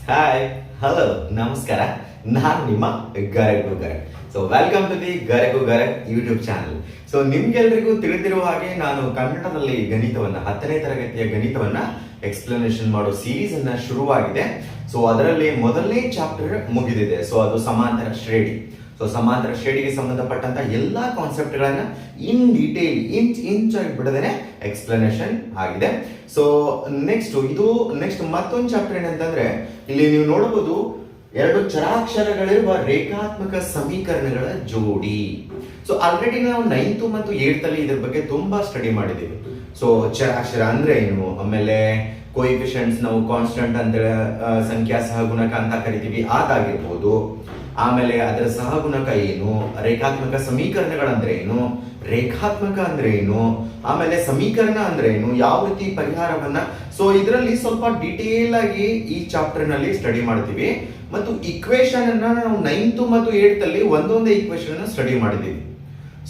Hi hello ನಮಸ್ಕಾರ. ನಾನು ನಿಮ್ಮ Garagu Garag. So welcome to the Garagu Garag YouTube channel. So ನಿಮ್ಗೆಲ್ರಿಗೂ ತಿಳಿದಿರುವ ಹಾಗೆ ನಾನು ಕನ್ನಡದಲ್ಲಿ ಗಣಿತವನ್ನ 10ನೇ ತರಗತಿಯ ಗಣಿತವನ್ನ ಎಕ್ಸ್ಪ್ಲನೇಷನ್ ಮಾಡೋ ಸೀರೀಸ್ ಅನ್ನ ಶುರುವಾಗಿದೆ. ಸೊ ಅದರಲ್ಲಿ ಮೊದಲನೇ ಚಾಪ್ಟರ್ ಮುಗಿದಿದೆ. ಸೊ ಅದು ಸಮಾಂತರ ಶ್ರೇಣಿ. ಸೊ ಸಮಾಂತರ ಶ್ರೇಣಿಗೆ ಸಂಬಂಧಪಟ್ಟಂತ ಎಲ್ಲಾ ಕಾನ್ಸೆಪ್ಟ್ ಗಳನ್ನ ಇನ್ ಡೀಟೇಲ್ ಇಂಚ್ ಆಗಿ ಬಿಡದೇನೆ ಎಕ್ಸ್ಪ್ಲನೇಷನ್ ಆಗಿದೆ. ಸೊ ನೆಕ್ಸ್ಟ್ ಮತ್ತೊಂದು ಚಾಪ್ಟರ್ ಏನಂತಂದ್ರೆ, ಇಲ್ಲಿ ನೀವು ನೋಡಬಹುದು ಎರಡು ಚರಾಕ್ಷರಗಳಿರುವ ರೇಖಾತ್ಮಕ ಸಮೀಕರಣಗಳ ಜೋಡಿ. ಸೊ ಆಲ್ರೆಡಿ ನಾವು 9th ಮತ್ತು 8th ಅಲ್ಲಿ ಇದ್ರ ಬಗ್ಗೆ ತುಂಬಾ ಸ್ಟಡಿ ಮಾಡಿದ್ದೀವಿ. ಸೊ ಚರಾಕ್ಷರ ಅಂದ್ರೆ ಏನು, ಆಮೇಲೆ ಕೋಎಫಿಷಿಯಂಟ್ಸ್ ನಾವು ಕಾನ್ಸ್ಟೆಂಟ್ ಅಂತ ಸಂಖ್ಯಾ ಸಹಗುಣಕ ಅಂತ ಕರಿತೀವಿ, ಅದಾಗಿರ್ಬೋದು. ಆಮೇಲೆ ಅದರ ಸಹಗುಣಕ ಏನು, ರೇಖಾತ್ಮಕ ಸಮೀಕರಣಗಳಂದ್ರೆ ಏನು, ರೇಖಾತ್ಮಕ ಅಂದ್ರೆ ಏನು, ಆಮೇಲೆ ಸಮೀಕರಣ ಅಂದ್ರೆ ಏನು, ಯಾವ ರೀತಿ ಪರಿಹಾರವನ್ನ. ಸೊ ಇದರಲ್ಲಿ ಸ್ವಲ್ಪ ಡೀಟೇಲ್ ಆಗಿ ಈ ಚಾಪ್ಟರ್ ನಲ್ಲಿ ಸ್ಟಡಿ ಮಾಡ್ತೀವಿ. ಮತ್ತು ಇಕ್ವೇಶನ್ ಅನ್ನ ನಾವು 9th ಮತ್ತು 8th ಅಲ್ಲಿ ಒಂದೊಂದೇ ಇಕ್ವೇಶನ್ ಅನ್ನ ಸ್ಟಡಿ ಮಾಡಿದೀವಿ.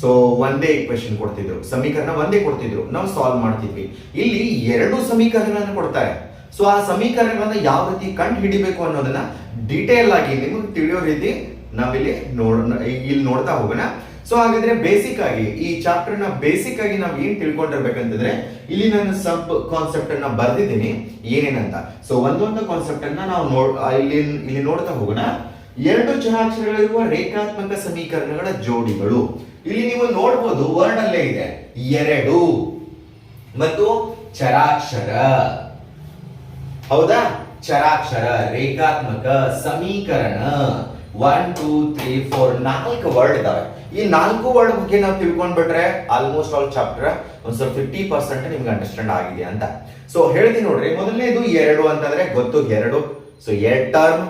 ಸೊ ಒಂದೇ ಇಕ್ವೇಶನ್ ಕೊಡ್ತಿದ್ರು, ಸಮೀಕರಣ ಒಂದೇ ಕೊಡ್ತಿದ್ರು, ನಾವು ಸಾಲ್ವ್ ಮಾಡ್ತಿದ್ವಿ. ಇಲ್ಲಿ ಎರಡು ಸಮೀಕರಣಗಳನ್ನ ಕೊಡ್ತಾರೆ. ಸೊ ಆ ಸಮೀಕರಣಗಳನ್ನ ಯಾವ ರೀತಿ ಕಂಡು ಹಿಡಿಬೇಕು ಅನ್ನೋದನ್ನ ಡೀಟೇಲ್ ಆಗಿ ನಿಮಗೆ ತಿಳಿಯೋ ರೀತಿ ನಾವಿಲ್ಲಿ ಇಲ್ಲಿ ನೋಡ್ತಾ ಹೋಗೋಣ. ಸೊ ಹಾಗಾದ್ರೆ ಬೇಸಿಕ್ ಆಗಿ ಈ ಚಾಪ್ಟರ್ ನ ಬೇಸಿಕ್ ಆಗಿ ನಾವು ಏನ್ ತಿಳ್ಕೊಂಡಿರ್ಬೇಕಂತಂದ್ರೆ, ಇಲ್ಲಿ ನಾನು ಸಬ್ ಕಾನ್ಸೆಪ್ಟ್ ಅನ್ನ ಬರ್ದಿದ್ದೀನಿ ಏನೇನಂತ. ಸೊ ಒಂದೊಂದು ಕಾನ್ಸೆಪ್ಟ್ ಅನ್ನ ನಾವು ಇಲ್ಲಿ ನೋಡ್ತಾ ಹೋಗೋಣ. ಎರಡು ಚರಾಕ್ಷರಗಳಿರುವ ರೇಖಾತ್ಮಕ ಸಮೀಕರಣಗಳ ಜೋಡಿಗಳು. ಇಲ್ಲಿ ನೀವು ನೋಡಬಹುದು ವರ್ಡ್ ಅಲ್ಲೇ ಇದೆ, ಎರಡು ಮತ್ತು ಚರಾಕ್ಷರ. ಹೌದಾ? ಚರಾಕ್ಷರ, ರೇಖಾತ್ಮಕ, ಸಮೀಕರಣ. 1 2 3 4 4 ವರ್ಡ್ ಇದಾವೆ. ಈ 4 ವರ್ಡ್ ಬಗ್ಗೆ ನಾವು ತಿಳ್ಕೊಂಡ್ಬಿಟ್ರೆ ಆಲ್ಮೋಸ್ಟ್ ಆಲ್ ಚಾಪ್ಟರ್ ಒಂದ್ ಸ್ವಲ್ಪ 50% ನಿಮ್ಗೆ ಅಂಡರ್ಸ್ಟ್ಯಾಂಡ್ ಆಗಿದೆ ಅಂತ. ಸೊ ಹೇಳ್ತೀನಿ ನೋಡ್ರಿ. ಮೊದಲನೇದು ಎರಡು ಅಂತಂದ್ರೆ ಗೊತ್ತು, ಎರಡು. ಸೊ ಎರಡ್ ಟರ್ಮ್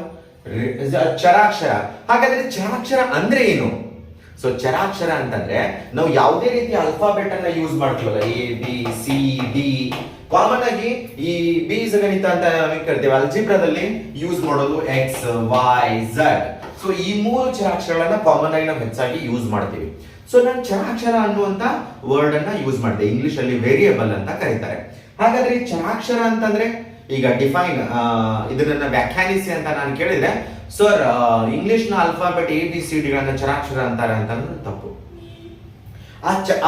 ಚರಾಕ್ಷರ. ಹಾಗಾದ್ರೆ ಚರಾಕ್ಷರ ಅಂದ್ರೆ ಏನು? ಸೊ ಚರಾಕ್ಷರ ಅಂತಂದ್ರೆ ನಾವು ಯಾವುದೇ ರೀತಿ ಅಲ್ಫಾಬೆಟ್ ಅನ್ನ ಯೂಸ್ ಮಾಡ್ತೀವಲ್ಲ, A B C D, common ಆಗಿ ಈ ಬೀಜಗಣಿತ ಅಂತ ನಾವೇನ್ ಕರಿತೀವಿ, ಅಲ್ಜಿಬ್ರಾದಲ್ಲಿ ಯೂಸ್ ಮಾಡೋದು ಎಕ್ಸ್ ವೈ ಝಡ್. ಸೊ ಈ ಮೂರು ಚರಾಕ್ಷರಗಳನ್ನ ಕಾಮನ್ ಆಗಿ ನಾವು ಹೆಚ್ಚಾಗಿ ಯೂಸ್ ಮಾಡ್ತೀವಿ. ಸೊ ನಾನು ಚರಾಕ್ಷರ ಅನ್ನುವಂತ ವರ್ಡ್ ಅನ್ನ ಯೂಸ್ ಮಾಡಿದೆ. ಇಂಗ್ಲಿಷ್ ಅಲ್ಲಿ ವೇರಿಯಬಲ್ ಅಂತ ಕರೀತಾರೆ. ಹಾಗಾದ್ರೆ ಚರಾಕ್ಷರ ಅಂತಂದ್ರೆ, ಈಗ ಡಿಫೈನ್ ಇದನ್ನ ವ್ಯಾಖ್ಯಾನಿಸಿ ಅಂತ ನಾನು ಕೇಳಿದ್ರೆ, ಸರ್ ಇಂಗ್ಲಿಷ್ ನ alphabet A B C D ಗಳನ್ನ ಚರಾಕ್ಷರ ಅಂತಾರೆ ಅಂತಂದ್ರೆ ತಪ್ಪು.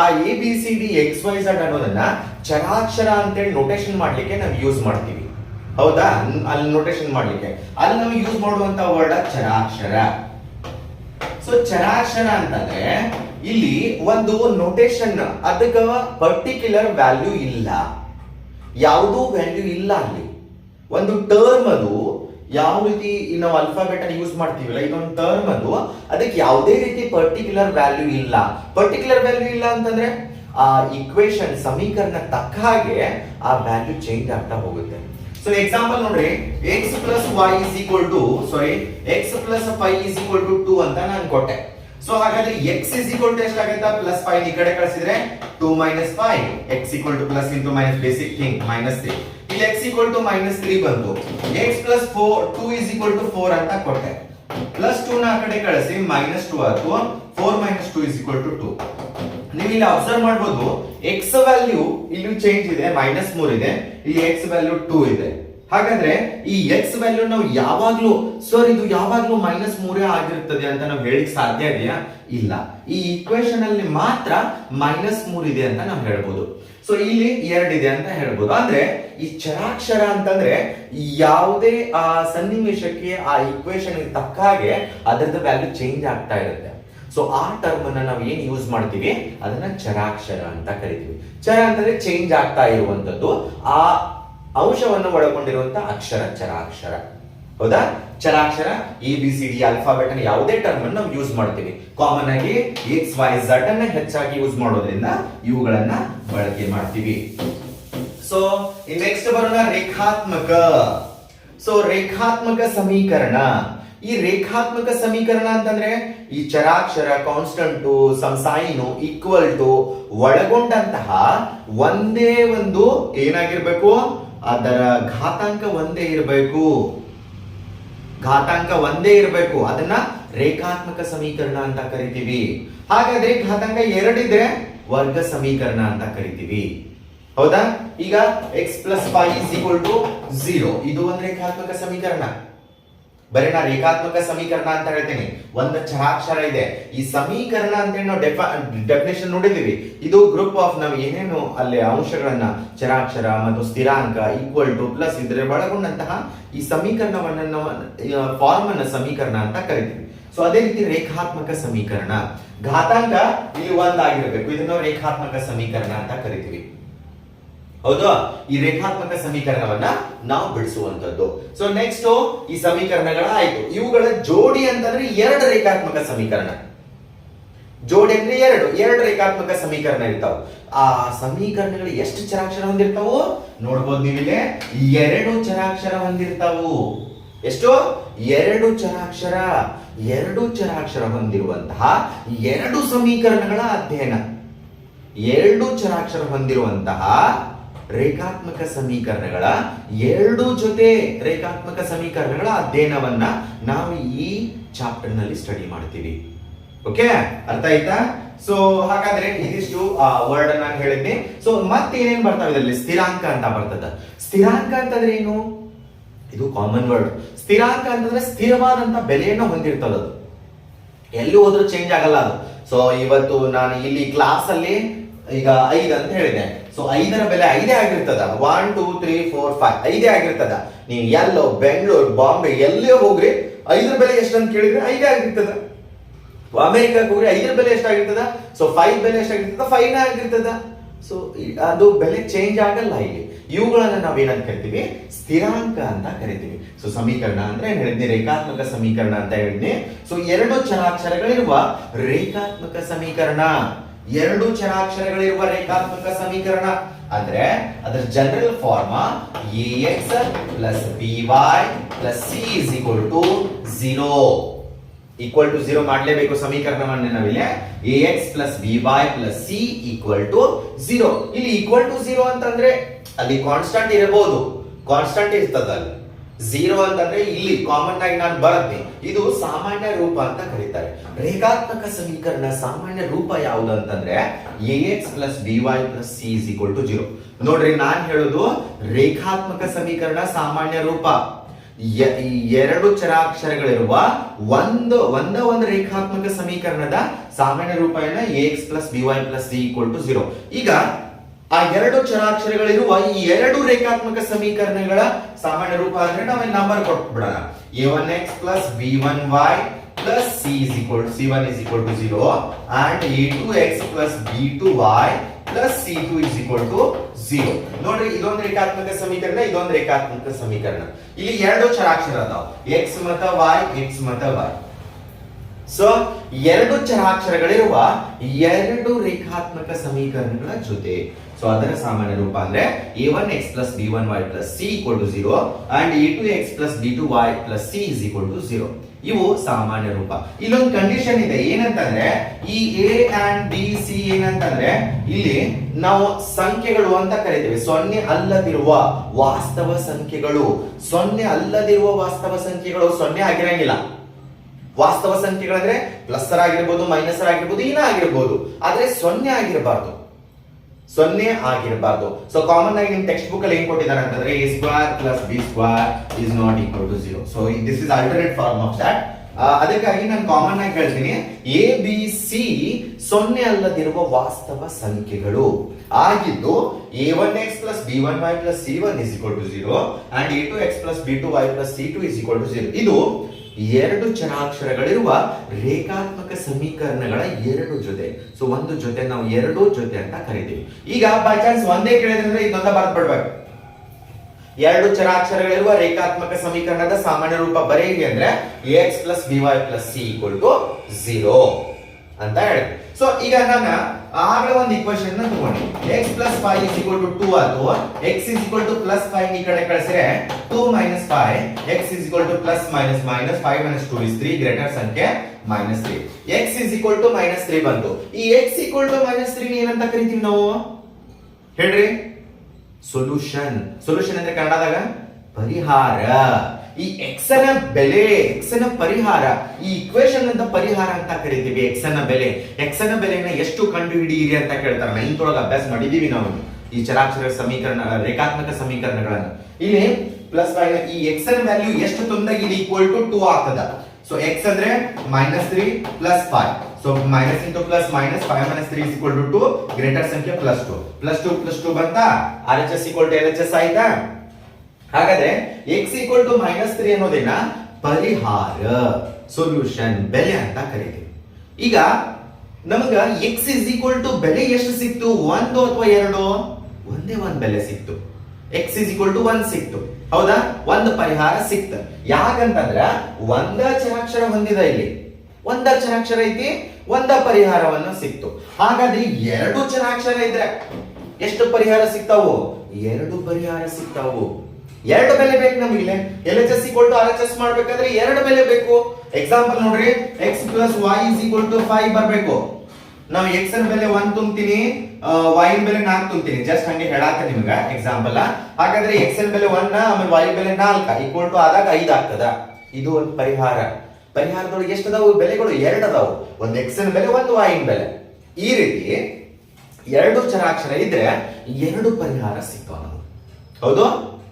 ಆ A B C D X Y Z ಅನ್ನೋದನ್ನ ಚರಾಕ್ಷರ ಅಂತೇಳಿ ನೋಟೇಶನ್ ಮಾಡ್ಲಿಕ್ಕೆ ನಾವು ಯೂಸ್ ಮಾಡ್ತೀವಿ. ಹೌದಾ? ಅಲ್ಲಿ ನೋಟೇಶನ್ ಮಾಡ್ಲಿಕ್ಕೆ ಅಲ್ಲಿ ನಾವು ಯೂಸ್ ಮಾಡುವಂತ ವರ್ಡ್ ಚರಾಕ್ಷರ. ಸೊ ಚರಾಕ್ಷರ ಅಂತಂದ್ರೆ ಇಲ್ಲಿ ಒಂದು ನೋಟೇಶನ್, ಅದಕ್ಕೆ ಪರ್ಟಿಕ್ಯುಲರ್ ವ್ಯಾಲ್ಯೂ ಇಲ್ಲ, ಯಾವುದೂ ವ್ಯಾಲ್ಯೂ ಇಲ್ಲ. ಅಲ್ಲಿ ಒಂದು ಟರ್ಮ್, ಅದು ಯಾವ ರೀತಿ ನಾವು ಅಲ್ಫಾಬೆಟ್ ಅನ್ನು ಯೂಸ್ ಮಾಡ್ತೀವಲ್ಲ, ಇದೊಂದು ಟರ್ಮ್, ಅದು ಅದಕ್ಕೆ ಯಾವುದೇ ರೀತಿ ಪರ್ಟಿಕ್ಯುಲರ್ ವ್ಯಾಲ್ಯೂ ಇಲ್ಲ. ಪರ್ಟಿಕ್ಯುಲರ್ ವ್ಯಾಲ್ಯೂ ಇಲ್ಲ ಅಂತಂದ್ರೆ ಆ ಇಕ್ವೇಶನ್ ಸಮೀಕರಣ ತಕ್ಕ ಹಾಗೆ ಆ ವ್ಯಾಲ್ಯೂ ಚೇಂಜ್ ಆಗ್ತಾ ಹೋಗುತ್ತೆ. ಸೊ ಎಕ್ಸಾಂಪಲ್ ನೋಡ್ರಿ, x plus y is equal to x plus 5 is equal to 2 ಅಂತ ನಾನು ಕೊಟ್ಟೆ. ಸೊ ಹಾಗಾದ್ರೆ x is equal to ಎಷ್ಟಾಗುತ್ತೆ? ಪ್ಲಸ್ 5 ಈ ಕಡೆ ಕಳಿಸಿದ್ರೆ 2 minus 5, x equal to plus into minus basic thing minus 3. ಇಲ್ಲಿ x equal to minus 3 ಬಂತು. x plus 2 is equal to 4 ಅಂತ ಕೊಟ್ಟೆ. ಪ್ಲಸ್ 2 ನ ಆ ಕಡೆ ಕಳಿಸಿ minus 2 ಆಯ್ತು. 4 minus 2 is equal to 2. ನೀವು ಇಲ್ಲಿ ಅಬ್ಸರ್ವ್ ಮಾಡಬಹುದು, x ವ್ಯಾಲ್ಯೂ ಇಲ್ಲಿ ಚೇಂಜ್ ಇದೆ, -3 ಇದೆ, ಇಲ್ಲಿ x ವ್ಯಾಲ್ಯೂ 2 ಇದೆ. ಹಾಗಾದ್ರೆ ಈ x ವ್ಯಾಲ್ಯೂ ನಾವು ಯಾವಾಗ್ಲೂ, ಸರ್ ಇದು ಯಾವಾಗ್ಲೂ -3 ಆಗಿರುತ್ತದೆ ಅಂತ ನಾವು ಹೇಳಿಕ್ ಸಾಧ್ಯ ಇದೆಯಾ? ಇಲ್ಲ. ಈ ಇಕ್ವೇಶನ್ ಅಲ್ಲಿ ಮಾತ್ರ -3 ಇದೆ ಅಂತ ನಾವು ಹೇಳ್ಬೋದು. ಸೊ ಇಲ್ಲಿ 2 ಇದೆ ಅಂತ ಹೇಳ್ಬೋದು. ಅಂದ್ರೆ ಈ ಚರಾಕ್ಷರ ಅಂತಂದ್ರೆ ಯಾವುದೇ ಆ ಸನ್ನಿವೇಶಕ್ಕೆ ಆ ಇಕ್ವೇಶನ್ ತಕ್ಕ ಹಾಗೆ ಅದರದ ವ್ಯಾಲ್ಯೂ ಚೇಂಜ್ ಆಗ್ತಾ ಇರುತ್ತೆ. ಸೊ ಆ ಟರ್ಮ್ ಅನ್ನ ನಾವು ಏನ್ ಯೂಸ್ ಮಾಡ್ತೀವಿ, ಅದನ್ನ ಚರಾಕ್ಷರ ಅಂತ ಕರಿತೀವಿ. ಚರ ಅಂತಂದ್ರೆ ಚೇಂಜ್ ಆಗ್ತಾ ಇರುವಂತದ್ದು, ಆ ಅಂಶವನ್ನು ಒಳಗೊಂಡಿರುವಂತ ಅಕ್ಷರ ಚರಾಕ್ಷರ. ಹೌದಾ? ಚರಾಕ್ಷರ A B C D alphabet ಅನ್ನ ಯಾವುದೇ ಟರ್ಮ್ ಅನ್ನು ನಾವು ಯೂಸ್ ಮಾಡ್ತೀವಿ. ಕಾಮನ್ ಆಗಿ ಎಕ್ಸ್ ವೈ ಝಡ್ ಅನ್ನ ಹೆಚ್ಚಾಗಿ ಯೂಸ್ ಮಾಡೋದ್ರಿಂದ ಇವುಗಳನ್ನ ಬಳಕೆ ಮಾಡ್ತೀವಿ. ಸೊ ನೆಕ್ಸ್ಟ್ ಬರೋಣ ರೇಖಾತ್ಮಕ. ಸೊ ರೇಖಾತ್ಮಕ ಸಮೀಕರಣ. ಈ ರೇಖಾತ್ಮಕ ಸಮೀಕರಣ ಅಂತಂದ್ರೆ ಈ ಚರಾಕ್ಷರ, ಕಾನ್ಸ್ಟಂಟು, ಸೈನು, ಈಕ್ವಲ್ ಟು ಒಳಗೊಂಡಂತಹ ಒಂದೇ ಒಂದು ಏನಾಗಿರ್ಬೇಕು, ಅದರ ಘಾತಾಂಕ ಒಂದೇ ಇರಬೇಕು. ಘಾತಾಂಕ ಒಂದೇ ಇರಬೇಕು, ಅದನ್ನ ರೇಖಾತ್ಮಕ ಸಮೀಕರಣ ಅಂತ ಕರಿತೀವಿ. ಹಾಗಾದ್ರೆ ಘಾತಾಂಕ 2 ಇದ್ರೆ ವರ್ಗ ಸಮೀಕರಣ ಅಂತ ಕರಿತೀವಿ. ಹೌದಾ? ಈಗ x plus 5 is equal to 0 ಇದು ಒಂದು ರೇಖಾತ್ಮಕ ಸಮೀಕರಣ. ಬರೀ ನಾ ರೇಖಾತ್ಮಕ ಸಮೀಕರಣ ಅಂತ ಹೇಳ್ತೀನಿ. ಒಂದು ಚರಾಕ್ಷರ ಇದೆ. ಈ ಸಮೀಕರಣ ಅಂತ ನಾವು ಡೆಫಿನೇಷನ್ ನೋಡಿದೀವಿ. ಇದು ಗ್ರೂಪ್ ಆಫ್ ನಾವು ಏನೇನು ಅಲ್ಲಿ ಅಂಶಗಳನ್ನ ಚರಾಕ್ಷರ ಮತ್ತು ಸ್ಥಿರಾಂಕ ಈಕ್ವಲ್ ಟು ಪ್ಲಸ್ ಇದ್ರೆ ಒಳಗೊಂಡಂತಹ ಈ ಸಮೀಕರಣವನ್ನ ಫಾರ್ಮ್ ಅನ್ನ ಸಮೀಕರಣ ಅಂತ ಕರಿತೀವಿ. ಸೊ ಅದೇ ರೀತಿ ರೇಖಾತ್ಮಕ ಸಮೀಕರಣ, ಘಾತಾಂಕ ಇಲ್ಲಿ ಒಂದಾಗಿರ್ಬೇಕು, ಇದನ್ನು ರೇಖಾತ್ಮಕ ಸಮೀಕರಣ ಅಂತ ಕರಿತೀವಿ. ಹೌದು, ಈ ರೇಖಾತ್ಮಕ ಸಮೀಕರಣವನ್ನ ನಾವು ಬಿಡಿಸುವಂತದ್ದು. ಸೊ ನೆಕ್ಸ್ಟ್ ಈ ಸಮೀಕರಣಗಳ ಆಯ್ತು. ಇವುಗಳ ಜೋಡಿ ಅಂತಂದ್ರೆ ಎರಡು ರೇಖಾತ್ಮಕ ಸಮೀಕರಣ. ಜೋಡಿ ಅಂದ್ರೆ ಎರಡು ರೇಖಾತ್ಮಕ ಸಮೀಕರಣ ಇರ್ತಾವ. ಆ ಸಮೀಕರಣಗಳು ಎಷ್ಟು ಚರಾಕ್ಷರ ಹೊಂದಿರ್ತಾವು ನೋಡ್ಬೋದು ನೀವಿಲ್ಲಿ, 2 ಚರಾಕ್ಷರ ಹೊಂದಿರ್ತಾವು. ಎಷ್ಟು? 2 ಚರಾಕ್ಷರ. 2 ಚರಾಕ್ಷರ ಹೊಂದಿರುವಂತಹ 2 ಸಮೀಕರಣಗಳ ಅಧ್ಯಯನ. 2 ಚರಾಕ್ಷರ ಹೊಂದಿರುವಂತಹ ರೇಖಾತ್ಮಕ ಸಮೀಕರಣಗಳ 2 ಜೊತೆ ರೇಖಾತ್ಮಕ ಸಮೀಕರಣಗಳ ಅಧ್ಯಯನವನ್ನ ನಾವು ಈ ಚಾಪ್ಟರ್ ನಲ್ಲಿ ಸ್ಟಡಿ ಮಾಡ್ತೀವಿ. ಓಕೆ, ಅರ್ಥ ಆಯ್ತಾ? ಸೊ ಹಾಗಾದ್ರೆ ಇದಿಷ್ಟು ವರ್ಡ್ ನಾನು ಹೇಳಿದ್ದೆ. ಸೊ ಮತ್ತೇನೇನ್ ಬರ್ತಾವೆ ಇದರಲ್ಲಿ? ಸ್ಥಿರಾಂಕ ಅಂತ ಬರ್ತದ. ಸ್ಥಿರಾಂಕ ಅಂತಂದ್ರೆ ಏನು? ಇದು ಕಾಮನ್ ವರ್ಡ್. ಸ್ಥಿರಾಂಕ ಅಂತಂದ್ರೆ ಸ್ಥಿರವಾದಂತ ಬೆಲೆಯನ್ನು ಹೊಂದಿರ್ತದ. ಅದು ಎಲ್ಲಿ ಹೋದ್ರೂ ಚೇಂಜ್ ಆಗಲ್ಲ ಅದು. ಸೊ ಇವತ್ತು ನಾನು ಇಲ್ಲಿ ಕ್ಲಾಸ್ ಅಲ್ಲಿ ಈಗ 5 ಅಂತ ಹೇಳಿದೆ. ಸೊ 5ರ ಬೆಲೆ 5 ಆಗಿರ್ತದ. 1 2 3 4 5 5 ಆಗಿರ್ತದ. ನೀವು ಎಲ್ಲೋ ಬೆಂಗಳೂರು ಬಾಂಬೆ ಎಲ್ಲೇ ಹೋಗ್ರಿ 5ರ ಬೆಲೆ ಎಷ್ಟು ಅಂತ ಕೇಳಿದ್ರೆ 5 ಆಗಿರ್ತದ. ಅಮೆರಿಕಕ್ಕೆ ಹೋಗ್ರಿ 5ರ ಬೆಲೆ ಎಷ್ಟಾಗಿರ್ತದ? ಸೊ 5 ಬೆಲೆ ಎಷ್ಟಾಗಿರ್ತದ? 5 ಆಗಿರ್ತದ. ಸೊ ಅದು ಬೆಲೆ ಚೇಂಜ್ ಆಗಲ್ಲ. ಇಲ್ಲಿ ಇವುಗಳನ್ನ ನಾವೇನಂತ ಕರಿತೀವಿ? ಸ್ಥಿರಾಂಕ ಅಂತ ಕರಿತೀವಿ. ಸೊ ಸಮೀಕರಣ ಅಂದ್ರೆ ಏನ್ ಹೇಳಿದ್ನಿ? ರೇಖಾತ್ಮಕ ಸಮೀಕರಣ ಅಂತ ಹೇಳಿದ್ನಿ. ಸೊ 2 ಚರಾಕ್ಷರಗಳಿರುವ ರೇಖಾತ್ಮಕ ಸಮೀಕರಣ. 2 ಚರಾಕ್ಷರಗಳಿರುವ ರೇಖಾತ್ಮಕ ಸಮೀಕರಣ ಅಂದ್ರೆ ಅದರ general form ax plus by plus c is equal to 0. Equal to 0 ಮಾಡಲೇಬೇಕು ಸಮೀಕರಣವನ್ನ ನಾವಿಲ್ಲಿ. ax plus by plus c equal to 0. ಇಲ್ಲಿ ಈಕ್ವಲ್ ಟು 0 ಅಂತಂದ್ರೆ ಅಲ್ಲಿ ಕಾನ್ಸ್ಟಂಟ್ ಇರಬಹುದು, ಕಾನ್ಸ್ಟಂಟ್ ಇರ್ತದ. ಅಲ್ಲಿ 0 ಅಂತಂದ್ರೆ ಇಲ್ಲಿ ಕಾಮನ್ ಆಗಿ ನಾನು ಬರತ್ತೆ. ಇದು ಸಾಮಾನ್ಯ ರೂಪ ಅಂತ ಕರೀತಾರೆ. ರೇಖಾತ್ಮಕ ಸಮೀಕರಣ ಸಾಮಾನ್ಯ ರೂಪ ಯಾವುದು ಅಂತಂದ್ರೆ ax plus by plus c is equal to 0. ನೋಡ್ರಿ, ನಾನ್ ಹೇಳೋದು ರೇಖಾತ್ಮಕ ಸಮೀಕರಣ ಸಾಮಾನ್ಯ ರೂಪ. 2 ಚರಾಕ್ಷರಗಳಿರುವ ಒಂದು ರೇಖಾತ್ಮಕ ಸಮೀಕರಣದ ಸಾಮಾನ್ಯ ರೂಪ ಏನ? ax plus by plus c equal to 0. ಈಗ ಆ 2 ಚರಾಕ್ಷರಗಳಿರುವ ಈ 2 ರೇಖಾತ್ಮಕ ಸಮೀಕರಣಗಳ ಸಾಮಾನ್ಯ ರೂಪ ಅಂದ್ರೆ ನಾವು number ಕೊಟ್ಬಿಡೋಣ. a1x plus b1y plus c1 is equal to 0 and a2x plus b2y plus c2 is equal to 0. ನೋಡ್ರಿ, ಇದೊಂದು ರೇಖಾತ್ಮಕ ಸಮೀಕರಣ, ಇದೊಂದು ರೇಖಾತ್ಮಕ ಸಮೀಕರಣ. ಇಲ್ಲಿ 2 ಚರಾಕ್ಷರ ಅದಾವ, x ಮತ್ತು y. ಸೊ 2 ಚರಾಕ್ಷರಗಳಿರುವ 2 ರೇಖಾತ್ಮಕ ಸಮೀಕರಣಗಳ ಜೊತೆ ಸೊ ಅದರ ಸಾಮಾನ್ಯ ರೂಪ ಅಂದ್ರೆ a1x plus b1y plus c equal to 0 and a2x plus b2y plus c is equal to 0. ಇವು ಸಾಮಾನ್ಯ ರೂಪ. ಇಲ್ಲೊಂದು ಕಂಡೀಷನ್ ಇದೆ. ಏನಂತಂದ್ರೆ ಈ a and b c ಏನಂತಂದ್ರೆ ಇಲ್ಲಿ ನಾವು ಸಂಖ್ಯೆಗಳು ಅಂತ ಕರಿತೀವಿ. 0 ಅಲ್ಲದಿರುವ ವಾಸ್ತವ ಸಂಖ್ಯೆಗಳು. 0 ಅಲ್ಲದಿರುವ ವಾಸ್ತವ ಸಂಖ್ಯೆಗಳು 0 ಆಗಿರಂಗಿಲ್ಲ. ವಾಸ್ತವ ಸಂಖ್ಯೆಗಳಂದ್ರೆ ಪ್ಲಸ್ ಆಗಿರ್ಬೋದು, ಮೈನಸ್ ಆಗಿರ್ಬೋದು, ಏನ ಆಗಿರ್ಬೋದು, ಆದ್ರೆ 0 ಆಗಿರಬಾರ್ದು. 0 ಆಗಿರಬಾರ್ದು. ಸೊ ಕಾಮನ್ ಆಗಿ ನಿಮ್ ಟೆಕ್ಸ್ಟ್ ಬುಕ್ ಅಲ್ಲಿ ಏನ್ ಕೊಟ್ಟಿದ್ದಾರೆ ಅಂತಂದ್ರೆ a square plus b square is not equal to 0. So this is alternate form of that. ಅದಕ್ಕಾಗಿ ನಾನು ಕಾಮನ್ ಆಗಿ ಹೇಳ್ತೀನಿ, a b c 0 ಅಲ್ಲದಿರುವ ವಾಸ್ತವ ಸಂಖ್ಯೆಗಳು ಆಗಿದ್ದು a1x plus b1y plus c1 is equal to 0 and a2x plus b2y plus c2 is equal to 0. ಇದು 2 ಚರಾಕ್ಷರಗಳಿರುವ ರೇಖಾತ್ಮಕ ಸಮೀಕರಣಗಳ 2 ಜೊತೆ. ಸೊ ಒಂದು ಜೊತೆ ನಾವು 2 ಜೊತೆ ಅಂತ ಕರಿತೀವಿ. ಈಗ ಬೈ ಚಾನ್ಸ್ ಒಂದೇ ಕೇಳಿದ್ರೆ ಇದೊಂದ ಬರ್ದ್ ಬಿಡ್ಬೇಕು. 2 ಚರಾಕ್ಷರಗಳಿರುವ ರೇಖಾತ್ಮಕ ಸಮೀಕರಣದ ಸಾಮಾನ್ಯ ರೂಪ ಬರೆಯಿರಿ ಅಂದ್ರೆ ax plus by plus c equal to 0 ಅಂತ ಹೇಳಿ. ಸೊ ಈಗ ನಾನು ಆಗಲೇ ಒಂದು ಈಕ್ವೇಶನ್ ನ ತಗೊಂಡೆ. x plus 5 is equal to 2 ಆಯ್ತು. x is equal to plus 5 ಈ ಕಡೆ ಕಳಿಸಿದ್ರೆ 2 minus 5 x is equal to plus minus 5 minus 2 is 3 greater ಸಂಖ್ಯೆ minus 3. x is equal to minus 3 ಬಂತು. ಈ x equal to minus 3 ಏನಂತ ಕರಿತೀವಿ ನಾವು? ಹೇಳ್ರಿ. ಸೊಲ್ಯೂಷನ್. ಸೊಲ್ಯೂಷನ್ ಅಂದ್ರೆ ಕನ್ನಡದಾಗ ಪರಿಹಾರ. ಈ x ನ ಬೆಲೆ, x ನ ಪರಿಹಾರ, ಈ ಇಕ್ವೇಶನ್ ಅಂತ ಪರಿಹಾರ ಅಂತ ಕರಿತೀವಿ. x ನ ಬೆಲೆ, x ನ ಬೆಲೆನ ಎಷ್ಟು ಕಂಡು ಹಿಡಿಯಿರಿ ಅಂತ ಕೇಳ್ತಾರೆ. 9th ಒಳಗೆ ಅಭ್ಯಾಸ ಮಾಡಿದೀವಿ ನಾವು ಈ ಚರಾಕ್ಷರ ಸಮೀಕರಣ ರೇಖಾತ್ಮಕ ಸಮೀಕರಣಗಳನ್ನ. ಇಲ್ಲಿ ಪ್ಲಸ್ 5 ಈ x ನ ವ್ಯಾಲ್ಯೂ ಎಷ್ಟು ತಂದಾಗ ಇದು ಈಕ್ವಲ್ ಟು 2 ಆಗ್ತದ. ಸೊ x ಅಂದ್ರೆ -3 plus 5. So minus into plus minus 5 minus 3 is equal to 2 greater ಸಂಖ್ಯೆ ಪ್ಲಸ್ 2 ಪ್ಲಸ್ 2 ಬಂತಾ RHS equal to LHS ಆಯ್ತಾ. ಹಾಗಾದ್ರೆ x equal to -3 ಅನ್ನೋದೇನ ಪರಿಹಾರ ಸೊಲ್ಯೂಷನ್ ಬೆಲೆ ಅಂತ ಕರೀತೀವಿ. ಈಗ ನಮಗ x is equal to ಬೆಲೆ ಎಷ್ಟು ಸಿಕ್ತು, 1 ಅಥವಾ 2? ಒಂದೇ ಒಂದು ಬೆಲೆ ಸಿಕ್ತು. x is equal to 1 ಸಿಕ್ತು, ಹೌದಾ? ಒಂದು ಪರಿಹಾರ ಸಿಕ್ತ. ಯಾಕಂತಂದ್ರ ಒಂದ ಚರಾಕ್ಷರ ಹೊಂದಿದ, ಇಲ್ಲಿ ಒಂದ ಚರಾಕ್ಷರ ಐತಿ, ಒಂದ ಪರಿಹಾರವನ್ನು ಸಿಕ್ತು. ಹಾಗಾದ್ರೆ ಎರಡು ಚರಾಕ್ಷರ ಇದ್ರೆ ಎಷ್ಟು ಪರಿಹಾರ ಸಿಗ್ತಾವು? ಎರಡು ಪರಿಹಾರ ಸಿಗ್ತಾವು. ಎರಡು ಬೆಲೆ ಬೇಕು ನಮಗೆ. LHS equal to RHS ಮಾಡ್ಬೇಕಾದ್ರೆ ಎರಡು ಬೆಲೆ ಬೇಕು. ಎಕ್ಸಾಂಪಲ್ ನೋಡ್ರಿ, x plus y is equal to 5 ಬರಬೇಕು. ನಾವು x ನ ಬೆಲೆ 1 ತುಂಬ್ತೀನಿ, y ನ ಬೆಲೆ 4 ತುಂಬ್ತೀನಿ. ಜಸ್ಟ್ ಹಂಗೆ ಹೇಳಾಕ ನಿಮಗೆ ಎಕ್ಸಾಂಪಲ್. ಹಾಗಾದ್ರೆ x ನ ಬೆಲೆ 1 ಆಮೇಲೆ y ಬೆಲೆ 4 ಈಕ್ವಲ್ ಟು ಆದಾಗ 5 ಆಗ್ತದ. ಇದು ಒಂದು ಪರಿಹಾರ. ಪರಿಹಾರದೊಳಗೆ ಎಷ್ಟು ಅದಾವು? ಬೆಲೆಗಳು ಎರಡು ಅದಾವು. ಒಂದು x ನ ಬೆಲೆ, ಒಂದು y ನ ಬೆಲೆ. ಈ ರೀತಿ ಎರಡು ಚರಾಕ್ಷರ ಇದ್ರೆ ಎರಡು ಪರಿಹಾರ ಸಿಗ್ತಾವ ನಮಗೆ, ಹೌದು?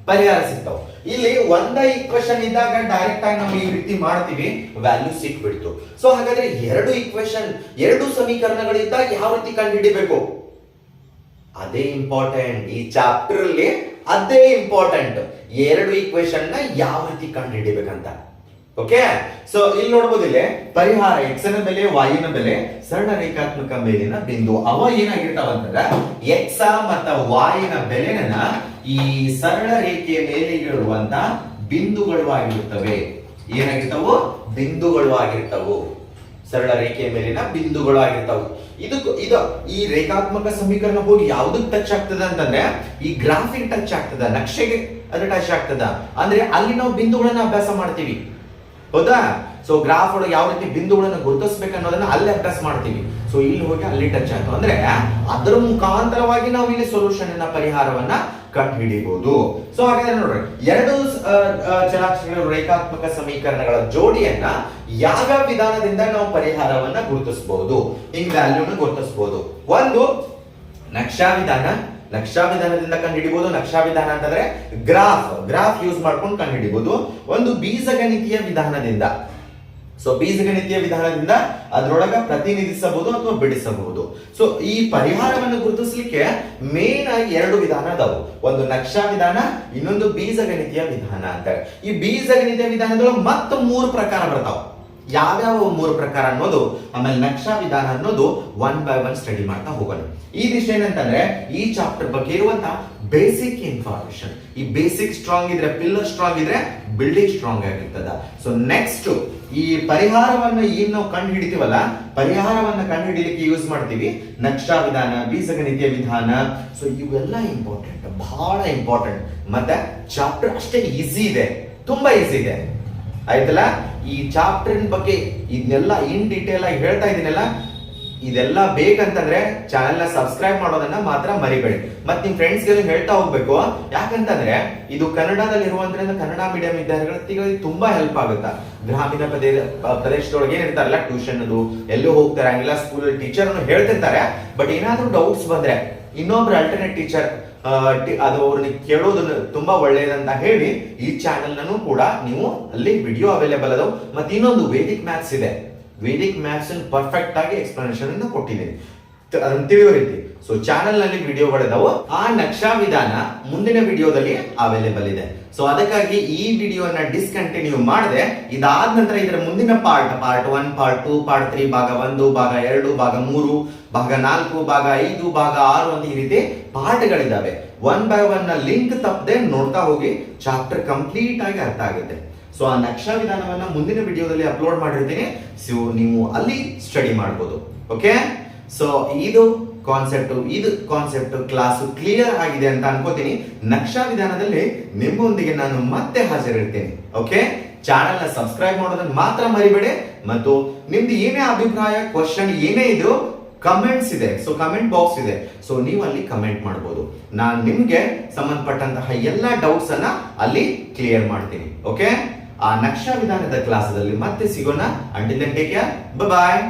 ಪರಿಹಾರ ಸಿಗ್ತಾವ. ಇಲ್ಲಿ ಒಂದ ಈಕ್ವೇಶನ್ ಇದ್ದಾಗ ಡೈರೆಕ್ಟ್ ಆಗಿ ನಾವು ಈ ರೀತಿ ಮಾಡ್ತೀವಿ, ವ್ಯಾಲ್ಯೂ ಸಿಕ್ಬಿಡ್ತು. ಸೊ ಹಾಗಾದ್ರೆ ಎರಡು ಈಕ್ವೇಶನ್, ಎರಡು ಸಮೀಕರಣಗಳಿದ್ದಾಗ ಯಾವ ರೀತಿ ಕಂಡುಹಿಡಿಬೇಕು? ಅದೇ ಇಂಪಾರ್ಟೆಂಟ್ ಈ ಚಾಪ್ಟರ್ ಅಲ್ಲಿ, ಅದೇ ಇಂಪಾರ್ಟೆಂಟ್. ಎರಡು ಈಕ್ವೇಶನ್ ನ ಯಾವ ರೀತಿ ಕಂಡುಹಿಡಿಬೇಕಂತ. ಓಕೆ, ಸೊ ಇಲ್ಲಿ ನೋಡಬಹುದಿಲ್ಲ ಪರಿಹಾರ x ನ ಬೆಲೆ, y ನ ಬೆಲೆ, ಸರಳ ರೇಖಾತ್ಮಕ ಮೇಲಿನ ಬಿಂದು. ಅವ ಏನಾಗಿರ್ತಾವ ಅಂತಂದ್ರ x ಮತ್ತು y ನ ಬೆಲೆನ ಈ ಸರಳ ರೇಖೆಯ ಮೇಲೆ ಇರುವಂತ ಬಿಂದುಗಳು ಆಗಿರುತ್ತವೆ. ಏನಾಗಿರ್ತಾವು? ಬಿಂದುಗಳು ಆಗಿರ್ತಾವು. ಸರಳ ರೇಖೆಯ ಮೇಲಿನ ಬಿಂದುಗಳು ಆಗಿರ್ತಾವು. ಇದು ಈ ರೇಖಾತ್ಮಕ ಸಮೀಕರಣ ಹೋಗಿ ಯಾವ್ದಕ್ ಟಚ್ ಆಗ್ತದ ಅಂತಂದ್ರೆ ಈ ಗ್ರಾಫಿಕ್ ಟಚ್ ಆಗ್ತದ, ನಕ್ಷೆಗೆ ಅದು ಟಚ್ ಆಗ್ತದ. ಅಂದ್ರೆ ಅಲ್ಲಿ ನಾವು ಬಿಂದುಗಳನ್ನ ಅಭ್ಯಾಸ ಮಾಡ್ತೀವಿ, ಹೌದಾ? ಸೊ ಗ್ರಾಫ್ ಒಳಗೆ ಯಾವ ರೀತಿ ಬಿಂದುಗಳನ್ನ ಗುರುತಿಸಬೇಕು ಅನ್ನೋದನ್ನ ಅಲ್ಲಿ ಅಭ್ಯಾಸ ಮಾಡ್ತೀವಿ. ಸೊ ಇಲ್ಲಿ ಹೋಗಿ ಅಲ್ಲಿ ಟಚ್ ಆಯ್ತು ಅಂದ್ರೆ ಅದರ ಮುಖಾಂತರವಾಗಿ ನಾವು ಇಲ್ಲಿ ಸೊಲ್ಯೂಷನ್ ಪರಿಹಾರವನ್ನ ಕಂಡು ಹಿಡಿಬಹುದು. ಸೊ ಹಾಗಾದ್ರೆ ನೋಡ್ರಿ, ಎರಡು ಚರಾಕ್ಷರಗಳ ರೇಖಾತ್ಮಕ ಸಮೀಕರಣಗಳ ಜೋಡಿಯನ್ನ ಯಾವ್ಯಾವ ವಿಧಾನದಿಂದ ನಾವು ಪರಿಹಾರವನ್ನ ಗುರುತಿಸಬಹುದು, ಹಿಂಗ್ ವ್ಯಾಲ್ಯೂನ ಗುರುತಿಸಬಹುದು. ಒಂದು ನಕ್ಷಾ ವಿಧಾನ, ನಕ್ಷಾ ವಿಧಾನದಿಂದ ಕಂಡುಹಿಡಿಬಹುದು. ನಕ್ಷಾ ವಿಧಾನ ಅಂತಂದ್ರೆ ಗ್ರಾಫ್ ಯೂಸ್ ಮಾಡ್ಕೊಂಡು ಕಂಡುಹಿಡಿಬಹುದು. ಒಂದು ಬೀಜಗಣಿತೀಯ ವಿಧಾನದಿಂದ, ಸೊ ಬೀಜಗಣಿತೀಯ ವಿಧಾನದಿಂದ ಅದರೊಳಗ ಪ್ರತಿನಿಧಿಸಬಹುದು ಅಥವಾ ಬಿಡಿಸಬಹುದು. ಸೊ ಈ ಪರಿಹಾರವನ್ನು ಗುರುತಿಸಲಿಕ್ಕೆ ಮೇನ್ ಆಗಿ ಎರಡು ವಿಧಾನ ಅದಾವು. ಒಂದು ನಕ್ಷಾ ವಿಧಾನ, ಇನ್ನೊಂದು ಬೀಜಗಣಿತೀಯ ವಿಧಾನ ಅಂತಾರೆ. ಈ ಬೀಜಗಣಿತೀಯ ವಿಧಾನದೊಳಗೆ ಮತ್ತೆ 3 ಪ್ರಕಾರ ಬರ್ತಾವ. ಯಾವ್ಯಾವ 3 ಪ್ರಕಾರ ಅನ್ನೋದು ಆಮೇಲೆ ನಕ್ಷಾ ವಿಧಾನ ಅನ್ನೋದು 1 by 1 ಸ್ಟಡಿ ಮಾಡ್ತಾ ಹೋಗೋಣ. ಈ ವಿಷಯ ಏನಂತಂದ್ರೆ ಈ ಚಾಪ್ಟರ್ ಬಗ್ಗೆ ಇರುವಂತ ಬೇಸಿಕ್ ಇನ್ಫಾರ್ಮೇಶನ್. ಈ ಬೇಸಿಕ್ ಸ್ಟ್ರಾಂಗ್ ಇದ್ರೆ, ಪಿಲ್ಲರ್ ಸ್ಟ್ರಾಂಗ್ ಇದ್ರೆ ಬಿಲ್ಡಿಂಗ್ ಸ್ಟ್ರಾಂಗ್ ಆಗಿರ್ತದ. ಸೊ ನೆಕ್ಸ್ಟ್ ಈ ಪರಿಹಾರವನ್ನ ಏನ್ ನಾವು ಕಂಡು ಹಿಡಿತೀವಲ್ಲ, ಪರಿಹಾರವನ್ನ ಕಂಡು ಹಿಡಿಲಿಕ್ಕೆ ಯೂಸ್ ಮಾಡ್ತೀವಿ ನಕ್ಷಾ ವಿಧಾನ, ಬೀಜಗಣಿತೀಯ ವಿಧಾನ. ಸೊ ಇವೆಲ್ಲ ಇಂಪಾರ್ಟೆಂಟ್, ಬಹಳ ಇಂಪಾರ್ಟೆಂಟ್. ಮತ್ತೆ ಚಾಪ್ಟರ್ ಅಷ್ಟೇ ಈಸಿ ಇದೆ, ತುಂಬಾ ಈಸಿ ಇದೆ, ಆಯ್ತಲ್ಲ? ಈ ಚಾಪ್ಟರ್ ಬಗ್ಗೆ ಇದನ್ನೆಲ್ಲ ಇನ್ ಡೀಟೇಲ್ ಆಗಿ ಹೇಳ್ತಾ ಇದೀನಲ್ಲ, ಇದೆಲ್ಲ ಬೇಕಂತಂದ್ರೆ ಚಾನೆಲ್ ನ ಸಬ್ಸ್ಕ್ರೈಬ್ ಮಾಡೋದನ್ನ ಮಾತ್ರ ಮರಿಬೇಡಿ. ಮತ್ತೆ ನಿಮ್ ಫ್ರೆಂಡ್ಸ್ ಗೆಲ್ಲ ಹೇಳ್ತಾ ಹೋಗ್ಬೇಕು. ಯಾಕಂತಂದ್ರೆ ಇದು ಕನ್ನಡದಲ್ಲಿ ಇರುವಂತರಿಂದ ಕನ್ನಡ ಮೀಡಿಯಂ ವಿದ್ಯಾರ್ಥಿಗಳಿಗೆ ತುಂಬಾ ಹೆಲ್ಪ್ ಆಗುತ್ತಾ. ಗ್ರಾಮೀಣ ಪ್ರದೇಶದೊಳಗೆ ಏನಿರ್ತಾರಲ್ಲ, ಟ್ಯೂಷನ್ ಅದು ಎಲ್ಲೂ ಹೋಗ್ತಾರೆ, ಹಂಗಿಲ್ಲ ಸ್ಕೂಲ್ ಟೀಚರ್ ಹೇಳ್ತಿರ್ತಾರೆ. ಬಟ್ ಏನಾದ್ರೂ ಡೌಟ್ಸ್ ಬಂದ್ರೆ ಇನ್ನೊಬ್ರು ಅಲ್ಟರ್ನೇಟ್ ಟೀಚರ್ ಅದು ಅವ್ರನ್ನ ಕೇಳೋದನ್ನ ತುಂಬಾ ಒಳ್ಳೇದಂತ ಹೇಳಿ ಈ ಚಾನೆಲ್ ನನ್ನು ಕೂಡ ನೀವು ಅಲ್ಲಿ ವಿಡಿಯೋ ಅವೈಲೇಬಲ್ ಅದಾವ. ಮತ್ತೆ ಇನ್ನೊಂದು ವೇದಿಕ್ ಮ್ಯಾಥ್ಸ್ ಇದೆ. ವೇದಿಕ್ ಮ್ಯಾಥ್ಸ್ ಪರ್ಫೆಕ್ಟ್ ಆಗಿ ಎಕ್ಸ್ಪ್ಲನೇಷನ್ ಅನ್ನು ಕೊಟ್ಟಿದ್ದೀನಿ, ಅದನ್ನ ತಿಳಿಯೋ ರೀತಿ. ಸೊ ಚಾನೆಲ್ ನಲ್ಲಿ ವಿಡಿಯೋಗಳಿದಾವೆ. ಆ ನಕ್ಷಾ ವಿಧಾನ ಮುಂದಿನ ವಿಡಿಯೋದಲ್ಲಿ ಅವೈಲೇಬಲ್ ಇದೆ. ಸೊ ಅದಕ್ಕಾಗಿ ಈ ವಿಡಿಯೋನ ಡಿಸ್ಕಂಟಿನ್ಯೂ ಮಾಡದೆ ಇದಾದ ನಂತರ ಇದರ ಮುಂದಿನ ಪಾರ್ಟ್ 1, ಪಾರ್ಟ್ 2, ಪಾರ್ಟ್ 3, ಭಾಗ 1, ಭಾಗ 2, ಭಾಗ 3, ಭಾಗ 4, ಭಾಗ 5, ಭಾಗ 6 ಅಂತ ಈ ರೀತಿ ಪಾರ್ಟ್ಗಳಿದಾವೆ. 1 by 1 ನ ಲಿಂಕ್ ತಪ್ಪದೆ ನೋಡ್ತಾ ಹೋಗಿ, ಚಾಪ್ಟರ್ ಕಂಪ್ಲೀಟ್ ಆಗಿ ಅರ್ಥ ಆಗುತ್ತೆ. ಸೊ ಆ ನಕ್ಷಾ ವಿಧಾನವನ್ನ ಮುಂದಿನ ವಿಡಿಯೋದಲ್ಲಿ ಅಪ್ಲೋಡ್ ಮಾಡಿರ್ತೀನಿ. ಸೊ ನೀವು ಅಲ್ಲಿ ಸ್ಟಡಿ ಮಾಡಬಹುದು. ಓಕೆ, ಸೊ ಇದು ಕಾನ್ಸೆಪ್ಟ್ ಕ್ಲಾಸ್ ಕ್ಲಿಯರ್ ಆಗಿದೆ ಅಂತ ಅನ್ಕೋತೀನಿ. ನಕ್ಷಾ ವಿಧಾನದಲ್ಲಿ ನಿಮ್ಮೊಂದಿಗೆ ನಾನು ಮತ್ತೆ ಹಾಜರಿರ್ತೇನೆ. ಓಕೆ, ಚಾನೆಲ್ ನ ಸಬ್ಸ್ಕ್ರೈಬ್ ಮಾಡೋದನ್ನ ಮಾತ್ರ ಮರಿಬೇಡಿ. ಮತ್ತು ನಿಮ್ದು ಏನೇ ಅಭಿಪ್ರಾಯ, ಕ್ವಶನ್ ಏನೇ ಇದ್ರು ಕಮೆಂಟ್ಸ್ ಇದೆ. ಸೊ ಕಮೆಂಟ್ ಬಾಕ್ಸ್ ಇದೆ. ಸೊ ನೀವು ಅಲ್ಲಿ ಕಮೆಂಟ್ ಮಾಡಬಹುದು. ನಾನು ನಿಮ್ಗೆ ಸಂಬಂಧಪಟ್ಟಂತಹ ಎಲ್ಲಾ ಡೌಟ್ಸ್ ಅನ್ನ ಅಲ್ಲಿ ಕ್ಲಿಯರ್ ಮಾಡ್ತೀನಿ. ಓಕೆ, ಆ ನಕ್ಷಾ ವಿಧಾನದ ಕ್ಲಾಸಲ್ಲಿ ಮತ್ತೆ ಸಿಗೋಣ. Until then take care, bye ಬಾಯ್.